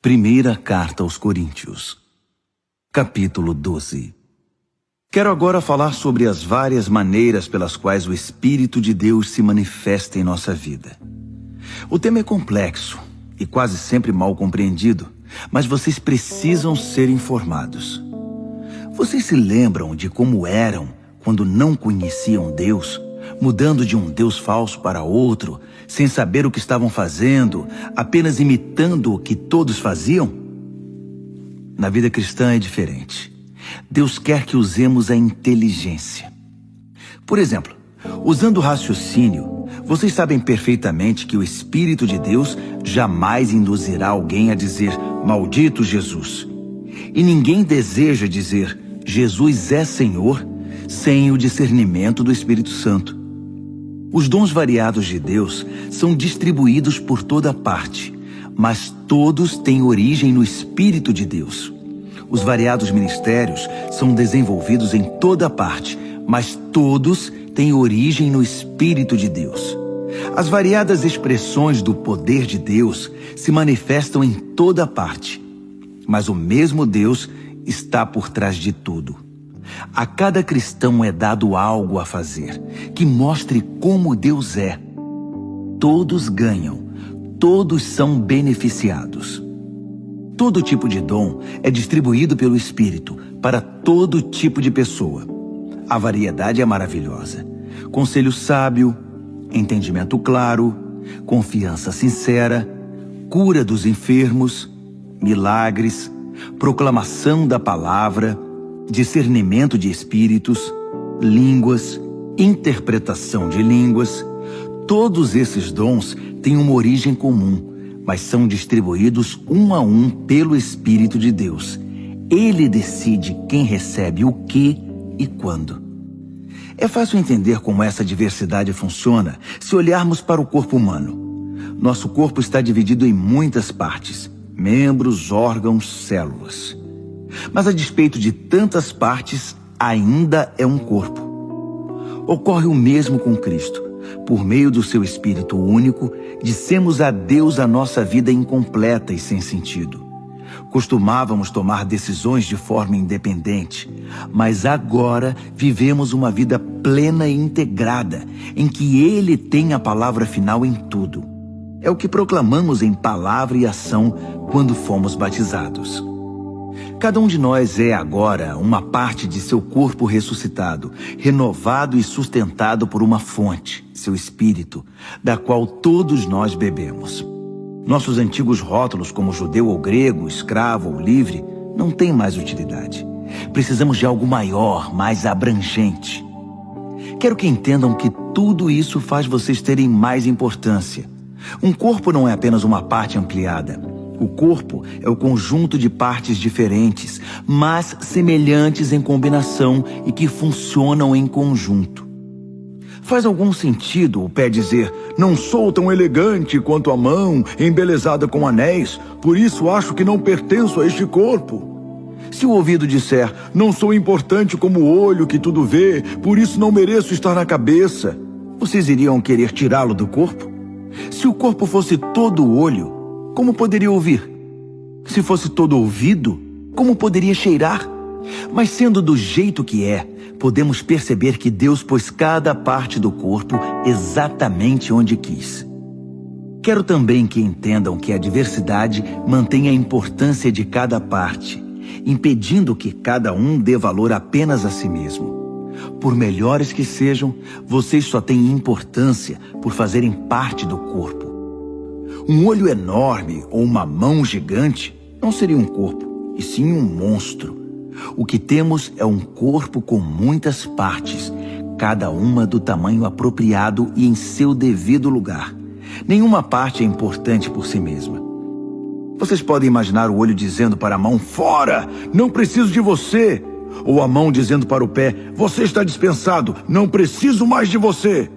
Primeira Carta aos Coríntios, capítulo 12. Quero agora falar sobre as várias maneiras pelas quais o Espírito de Deus se manifesta em nossa vida. O tema é complexo e quase sempre mal compreendido, mas vocês precisam ser informados. Vocês se lembram de como eram quando não conheciam Deus, mudando de um Deus falso para outro, sem saber o que estavam fazendo, apenas imitando o que todos faziam? Na vida cristã é diferente. Deus quer que usemos a inteligência. Por exemplo, usando o raciocínio, vocês sabem perfeitamente que o Espírito de Deus jamais induzirá alguém a dizer, maldito Jesus. E ninguém deseja dizer, Jesus é Senhor, sem o discernimento do Espírito Santo. Os dons variados de Deus são distribuídos por toda parte, mas todos têm origem no Espírito de Deus. Os variados ministérios são desenvolvidos em toda parte, mas todos têm origem no Espírito de Deus. As variadas expressões do poder de Deus se manifestam em toda parte, mas o mesmo Deus está por trás de tudo. A cada cristão é dado algo a fazer, que mostre como Deus é. Todos ganham, todos são beneficiados. Todo tipo de dom é distribuído pelo Espírito para todo tipo de pessoa. A variedade é maravilhosa. Conselho sábio, entendimento claro, confiança sincera, cura dos enfermos, milagres, proclamação da palavra, discernimento de espíritos, línguas, interpretação de línguas. Todos esses dons têm uma origem comum, mas são distribuídos um a um pelo Espírito de Deus. Ele decide quem recebe o que e quando. É fácil entender como essa diversidade funciona se olharmos para o corpo humano. Nosso corpo está dividido em muitas partes, membros, órgãos, células. Mas a despeito de tantas partes, ainda é um corpo. Ocorre o mesmo com Cristo. Por meio do seu Espírito único, dissemos a Deus a nossa vida incompleta e sem sentido. Costumávamos tomar decisões de forma independente, mas agora vivemos uma vida plena e integrada, em que Ele tem a palavra final em tudo. É o que proclamamos em palavra e ação quando fomos batizados. Cada um de nós é agora uma parte de seu corpo ressuscitado, renovado e sustentado por uma fonte, seu Espírito, da qual todos nós bebemos. Nossos antigos rótulos como judeu ou grego, escravo ou livre, não têm mais utilidade. Precisamos de algo maior, mais abrangente. Quero que entendam que tudo isso faz vocês terem mais importância. Um corpo não é apenas uma parte ampliada. O corpo é o conjunto de partes diferentes, mas semelhantes em combinação e que funcionam em conjunto. Faz algum sentido o pé dizer, não sou tão elegante quanto a mão, embelezada com anéis, por isso acho que não pertenço a este corpo? Se o ouvido disser, não sou importante como o olho que tudo vê, por isso não mereço estar na cabeça, vocês iriam querer tirá-lo do corpo? Se o corpo fosse todo olho, como poderia ouvir? Se fosse todo ouvido, como poderia cheirar? Mas sendo do jeito que é, podemos perceber que Deus pôs cada parte do corpo exatamente onde quis. Quero também que entendam que a diversidade mantém a importância de cada parte, impedindo que cada um dê valor apenas a si mesmo. Por melhores que sejam, vocês só têm importância por fazerem parte do corpo. Um olho enorme ou uma mão gigante não seria um corpo, e sim um monstro. O que temos é um corpo com muitas partes, cada uma do tamanho apropriado e em seu devido lugar. Nenhuma parte é importante por si mesma. Vocês podem imaginar o olho dizendo para a mão, fora, não preciso de você. Ou a mão dizendo para o pé, você está dispensado, não preciso mais de você.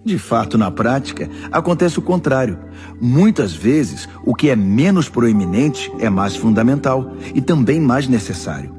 De fato, na prática, acontece o contrário. Muitas vezes, o que é menos proeminente é mais fundamental e também mais necessário.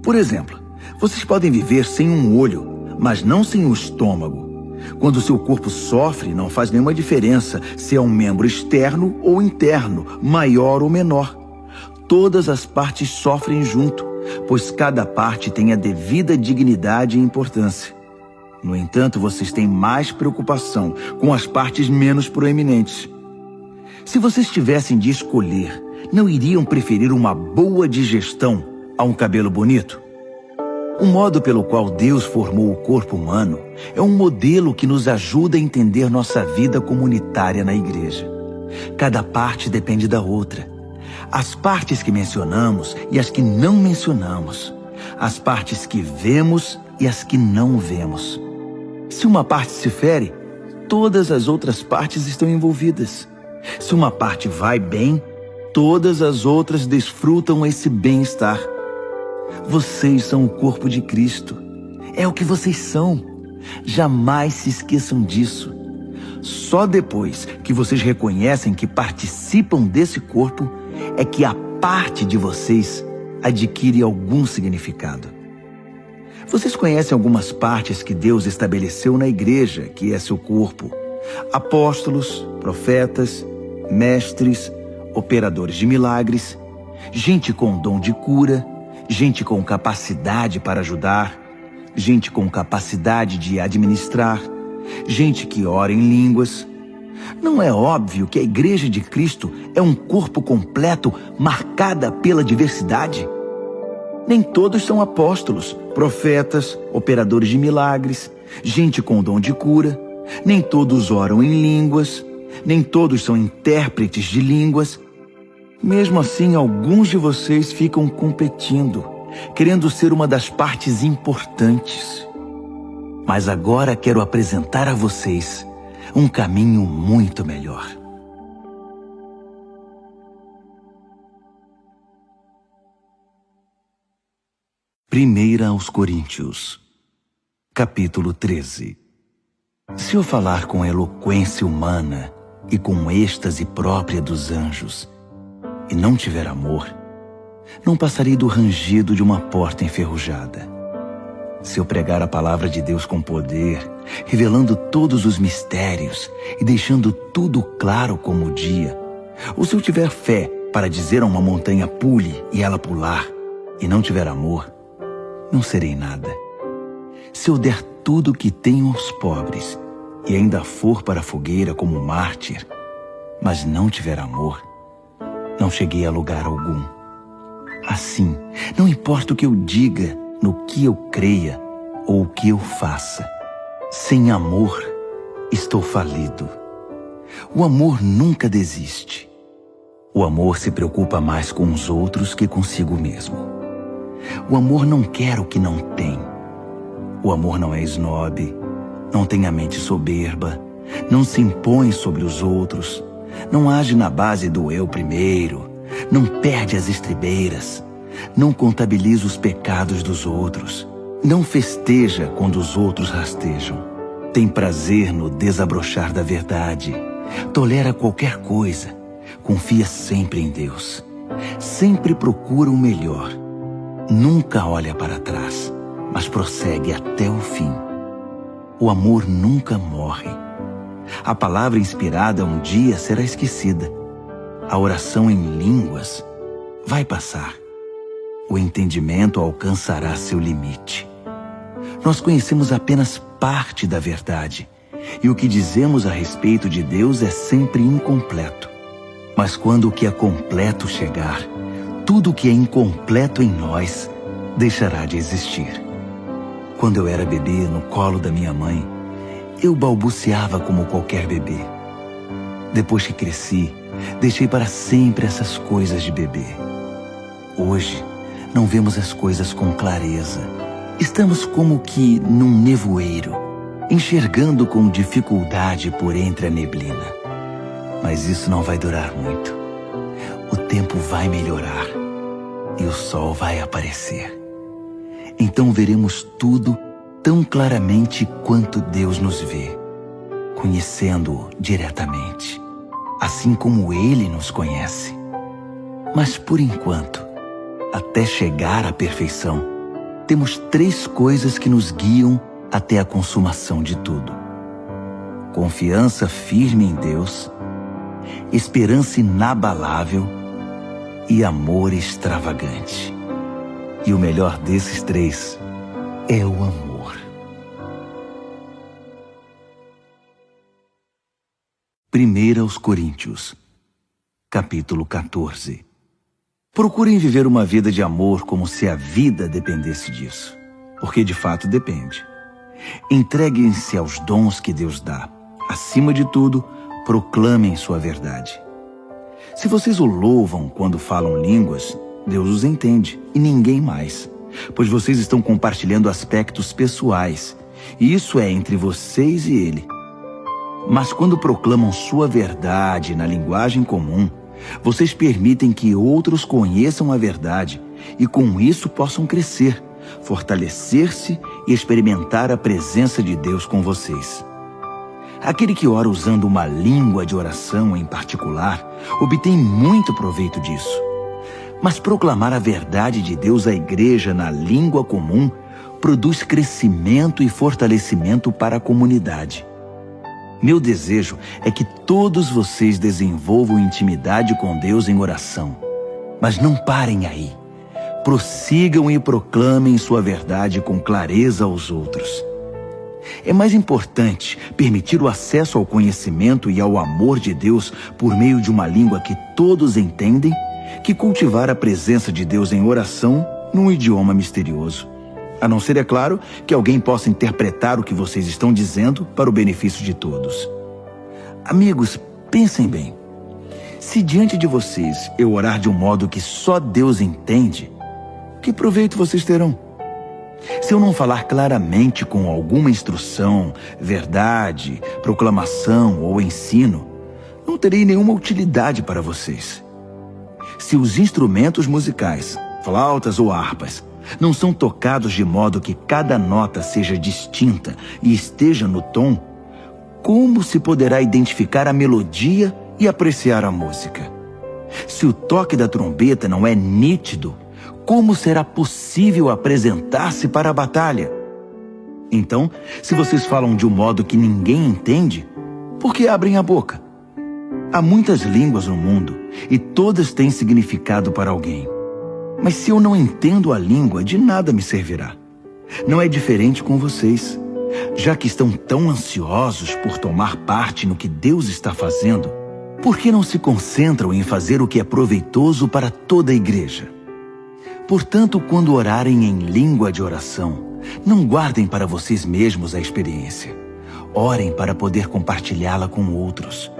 Por exemplo, vocês podem viver sem um olho, mas não sem o estômago. Quando seu corpo sofre, não faz nenhuma diferença se é um membro externo ou interno, maior ou menor. Todas as partes sofrem junto, pois cada parte tem a devida dignidade e importância. No entanto, vocês têm mais preocupação com as partes menos proeminentes. Se vocês tivessem de escolher, não iriam preferir uma boa digestão a um cabelo bonito? O modo pelo qual Deus formou o corpo humano é um modelo que nos ajuda a entender nossa vida comunitária na igreja. Cada parte depende da outra. As partes que mencionamos e as que não mencionamos. As partes que vemos e as que não vemos. Se uma parte se fere, todas as outras partes estão envolvidas. Se uma parte vai bem, todas as outras desfrutam esse bem-estar. Vocês são o corpo de Cristo. É o que vocês são. Jamais se esqueçam disso. Só depois que vocês reconhecem que participam desse corpo é que a parte de vocês adquire algum significado. Vocês conhecem algumas partes que Deus estabeleceu na igreja, que é seu corpo: apóstolos, profetas, mestres, operadores de milagres, gente com dom de cura, gente com capacidade para ajudar, gente com capacidade de administrar, gente que ora em línguas. Não é óbvio que a Igreja de Cristo é um corpo completo marcada pela diversidade? Nem todos são apóstolos, profetas, operadores de milagres, gente com dom de cura. Nem todos oram em línguas. Nem todos são intérpretes de línguas. Mesmo assim, alguns de vocês ficam competindo, querendo ser uma das partes importantes. Mas agora quero apresentar a vocês um caminho muito melhor. Primeira aos Coríntios, capítulo 13. Se eu falar com eloquência humana e com êxtase própria dos anjos, e não tiver amor, não passarei do rangido de uma porta enferrujada. Se eu pregar a palavra de Deus com poder, revelando todos os mistérios e deixando tudo claro como o dia, ou se eu tiver fé para dizer a uma montanha pule e ela pular, e não tiver amor, não serei nada. Se eu der tudo o que tenho aos pobres e ainda for para a fogueira como mártir, mas não tiver amor, não cheguei a lugar algum. Assim, não importa o que eu diga, no que eu creia ou o que eu faça, sem amor, estou falido. O amor nunca desiste. O amor se preocupa mais com os outros que consigo mesmo. O amor não quer o que não tem. O amor não é esnobe, não tem a mente soberba, não se impõe sobre os outros, não age na base do eu primeiro, não perde as estribeiras, não contabiliza os pecados dos outros, não festeja quando os outros rastejam, tem prazer no desabrochar da verdade, tolera qualquer coisa, confia sempre em Deus, sempre procura o melhor, nunca olha para trás, mas prossegue até o fim. O amor nunca morre. A palavra inspirada um dia será esquecida. A oração em línguas vai passar. O entendimento alcançará seu limite. Nós conhecemos apenas parte da verdade, e o que dizemos a respeito de Deus é sempre incompleto. Mas quando o que é completo chegar, tudo o que é incompleto em nós deixará de existir. Quando eu era bebê no colo da minha mãe, eu balbuciava como qualquer bebê. Depois que cresci, deixei para sempre essas coisas de bebê. Hoje, não vemos as coisas com clareza. Estamos como que num nevoeiro, enxergando com dificuldade por entre a neblina. Mas isso não vai durar muito. O tempo vai melhorar e o sol vai aparecer. Então veremos tudo tão claramente quanto Deus nos vê, conhecendo-o diretamente, assim como Ele nos conhece. Mas por enquanto, até chegar à perfeição, temos 3 coisas que nos guiam até a consumação de tudo: confiança firme em Deus, esperança inabalável e amor extravagante. E o melhor desses três é o amor. 1 aos Coríntios, capítulo 14. Procurem viver uma vida de amor como se a vida dependesse disso, porque de fato depende. Entreguem-se aos dons que Deus dá. Acima de tudo, proclamem sua verdade. Se vocês o louvam quando falam línguas, Deus os entende e ninguém mais, pois vocês estão compartilhando aspectos pessoais, e isso é entre vocês e Ele. Mas quando proclamam sua verdade na linguagem comum, vocês permitem que outros conheçam a verdade e com isso possam crescer, fortalecer-se e experimentar a presença de Deus com vocês. Aquele que ora usando uma língua de oração em particular, obtém muito proveito disso. Mas proclamar a verdade de Deus à igreja na língua comum produz crescimento e fortalecimento para a comunidade. Meu desejo é que todos vocês desenvolvam intimidade com Deus em oração. Mas não parem aí. Prossigam e proclamem sua verdade com clareza aos outros. É mais importante permitir o acesso ao conhecimento e ao amor de Deus por meio de uma língua que todos entendem que cultivar a presença de Deus em oração num idioma misterioso. A não ser, é claro, que alguém possa interpretar o que vocês estão dizendo para o benefício de todos. Amigos, pensem bem. Se diante de vocês eu orar de um modo que só Deus entende, que proveito vocês terão? Se eu não falar claramente com alguma instrução, verdade, proclamação ou ensino, não terei nenhuma utilidade para vocês. Se os instrumentos musicais, flautas ou harpas, não são tocados de modo que cada nota seja distinta e esteja no tom, como se poderá identificar a melodia e apreciar a música? Se o toque da trombeta não é nítido, como será possível apresentar-se para a batalha? Então, se vocês falam de um modo que ninguém entende, por que abrem a boca? Há muitas línguas no mundo e todas têm significado para alguém. Mas se eu não entendo a língua, de nada me servirá. Não é diferente com vocês. Já que estão tão ansiosos por tomar parte no que Deus está fazendo, por que não se concentram em fazer o que é proveitoso para toda a igreja? Portanto, quando orarem em língua de oração, não guardem para vocês mesmos a experiência. Orem para poder compartilhá-la com outros.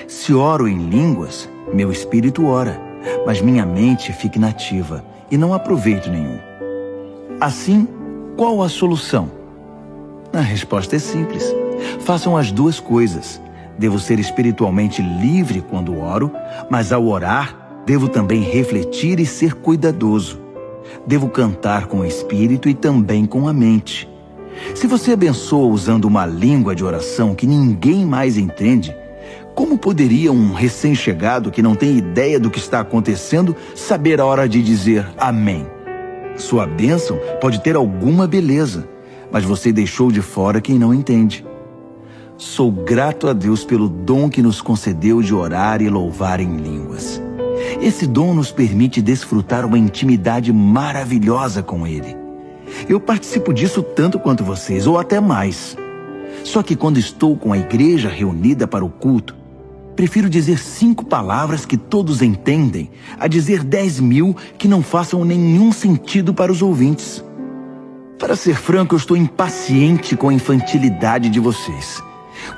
Se oro em línguas, meu espírito ora, mas minha mente fica inativa e não há proveito nenhum. Assim, qual a solução? A resposta é simples. Façam as duas coisas. Devo ser espiritualmente livre quando oro, mas ao orar, devo também refletir e ser cuidadoso. Devo cantar com o espírito e também com a mente. Se você abençoa usando uma língua de oração que ninguém mais entende, como poderia um recém-chegado que não tem ideia do que está acontecendo saber a hora de dizer amém? Sua bênção pode ter alguma beleza, mas você deixou de fora quem não entende. Sou grato a Deus pelo dom que nos concedeu de orar e louvar em línguas. Esse dom nos permite desfrutar uma intimidade maravilhosa com Ele. Eu participo disso tanto quanto vocês, ou até mais. Só que quando estou com a igreja reunida para o culto, prefiro dizer 5 palavras que todos entendem, a dizer 10.000 que não façam nenhum sentido para os ouvintes. Para ser franco, eu estou impaciente com a infantilidade de vocês.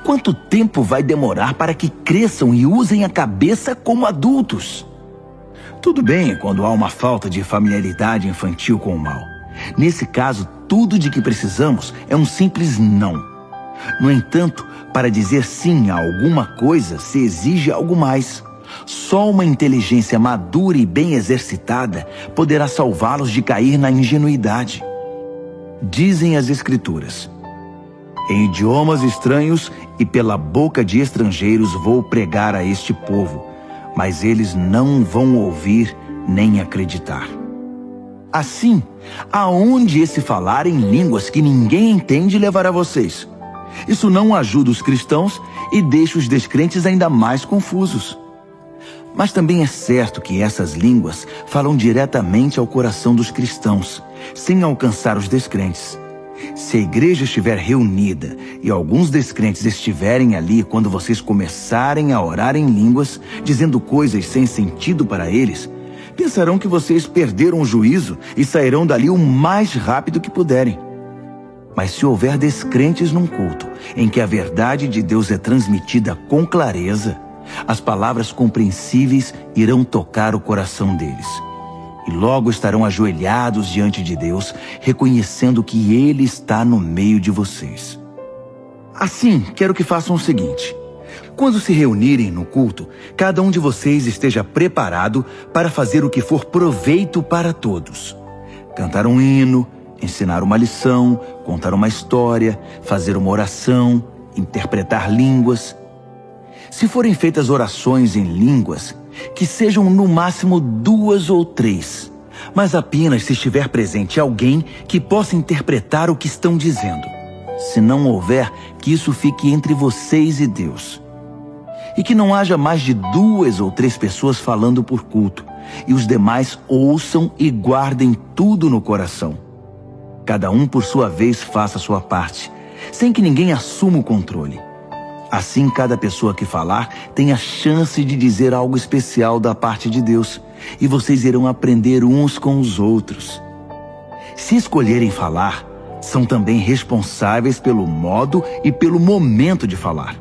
Quanto tempo vai demorar para que cresçam e usem a cabeça como adultos? Tudo bem quando há uma falta de familiaridade infantil com o mal. Nesse caso, tudo de que precisamos é um simples não. No entanto, para dizer sim a alguma coisa, se exige algo mais. Só uma inteligência madura e bem exercitada poderá salvá-los de cair na ingenuidade. Dizem as Escrituras: em idiomas estranhos e pela boca de estrangeiros vou pregar a este povo, mas eles não vão ouvir nem acreditar. Assim, aonde esse falar em línguas que ninguém entende levará vocês? Isso não ajuda os cristãos e deixa os descrentes ainda mais confusos. Mas também é certo que essas línguas falam diretamente ao coração dos cristãos, sem alcançar os descrentes. Se a igreja estiver reunida e alguns descrentes estiverem ali quando vocês começarem a orar em línguas, dizendo coisas sem sentido para eles, pensarão que vocês perderam o juízo e sairão dali o mais rápido que puderem. Mas se houver descrentes num culto em que a verdade de Deus é transmitida com clareza, as palavras compreensíveis irão tocar o coração deles. E logo estarão ajoelhados diante de Deus, reconhecendo que Ele está no meio de vocês. Assim, quero que façam o seguinte: quando se reunirem no culto, cada um de vocês esteja preparado para fazer o que for proveito para todos. Cantar um hino, ensinar uma lição, contar uma história, fazer uma oração, interpretar línguas. Se forem feitas orações em línguas, que sejam no máximo 2 ou 3, mas apenas se estiver presente alguém que possa interpretar o que estão dizendo. Se não houver, que isso fique entre vocês e Deus. E que não haja mais de 2 ou 3 pessoas falando por culto, e os demais ouçam e guardem tudo no coração. Cada um por sua vez faça a sua parte, sem que ninguém assuma o controle. Assim, cada pessoa que falar tem a chance de dizer algo especial da parte de Deus, e vocês irão aprender uns com os outros. Se escolherem falar, são também responsáveis pelo modo e pelo momento de falar.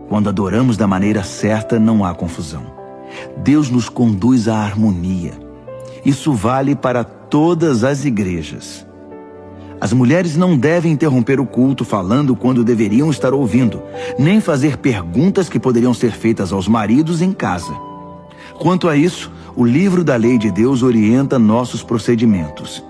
Quando adoramos da maneira certa, não há confusão. Deus nos conduz à harmonia. Isso vale para todas as igrejas. As mulheres não devem interromper o culto falando quando deveriam estar ouvindo, nem fazer perguntas que poderiam ser feitas aos maridos em casa. Quanto a isso, o livro da lei de Deus orienta nossos procedimentos.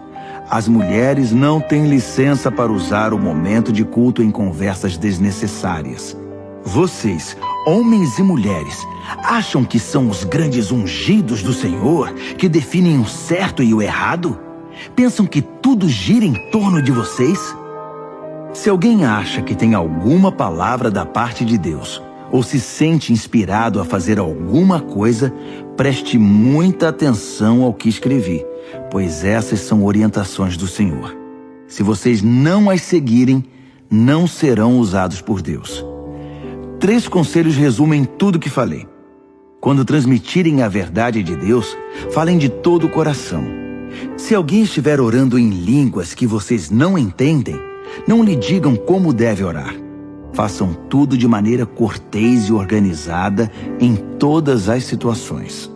As mulheres não têm licença para usar o momento de culto em conversas desnecessárias. Vocês, homens e mulheres, acham que são os grandes ungidos do Senhor que definem o certo e o errado? Pensam que tudo gira em torno de vocês? Se alguém acha que tem alguma palavra da parte de Deus, ou se sente inspirado a fazer alguma coisa, preste muita atenção ao que escrevi, pois essas são orientações do Senhor. Se vocês não as seguirem, não serão usados por Deus. 3 conselhos resumem tudo o que falei. Quando transmitirem a verdade de Deus, falem de todo o coração. Se alguém estiver orando em línguas que vocês não entendem, não lhe digam como deve orar. Façam tudo de maneira cortês e organizada em todas as situações.